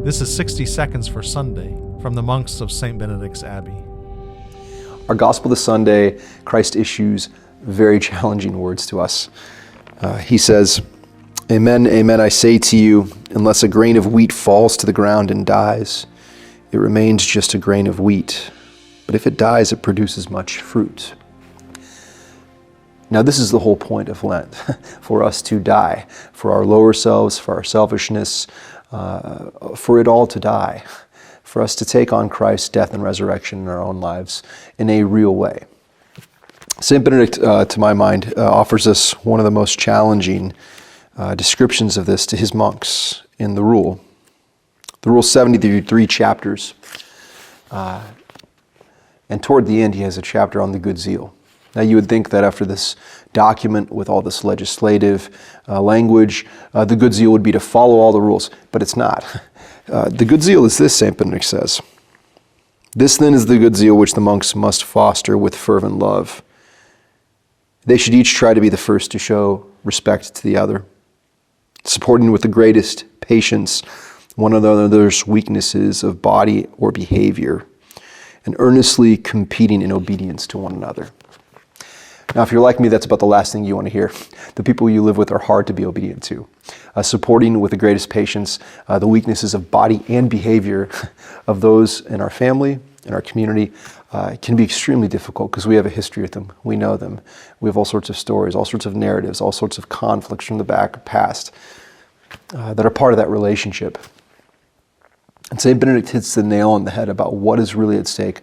This is 60 Seconds for Sunday from the monks of St. Benedict's Abbey. Our Gospel this Sunday, Christ issues very challenging words to us. He says, "Amen, amen, I say to you, unless a grain of wheat falls to the ground and dies, it remains just a grain of wheat. But if it dies, it produces much fruit." Now, this is the whole point of Lent, for us to die, for our lower selves, for our selfishness, for it all to die, for us to take on Christ's death and resurrection in our own lives in a real way. St. Benedict, to my mind, offers us one of the most challenging descriptions of this to his monks in the Rule. The Rule 73 chapters, and toward the end he has a chapter on the good zeal. Now you would think that after this document with all this legislative language, the good zeal would be to follow all the rules, but it's not. The good zeal is this, St. Benedict says. "This then is the good zeal which the monks must foster with fervent love. They should each try to be the first to show respect to the other, supporting with the greatest patience one another's weaknesses of body or behavior, and earnestly competing in obedience to one another." Now, if you're like me, that's about the last thing you want to hear. The people you live with are hard to be obedient to. Supporting with the greatest patience the weaknesses of body and behavior of those in our family, in our community, can be extremely difficult because we have a history with them. We know them. We have all sorts of stories, all sorts of narratives, all sorts of conflicts from the past that are part of that relationship. And St. Benedict hits the nail on the head about what is really at stake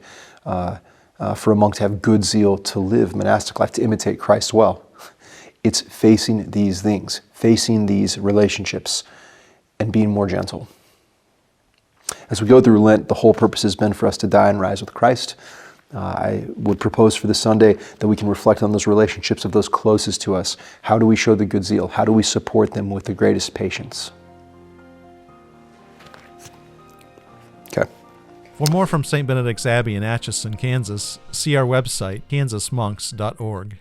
for a monk to have good zeal, to live monastic life, to imitate Christ well. It's facing these things, facing these relationships, and being more gentle. As we go through Lent, the whole purpose has been for us to die and rise with Christ. I would propose for this Sunday that we can reflect on those relationships of those closest to us. How do we show the good zeal? How do we support them with the greatest patience? Okay. For more from St. Benedict's Abbey in Atchison, Kansas, see our website, kansasmonks.org.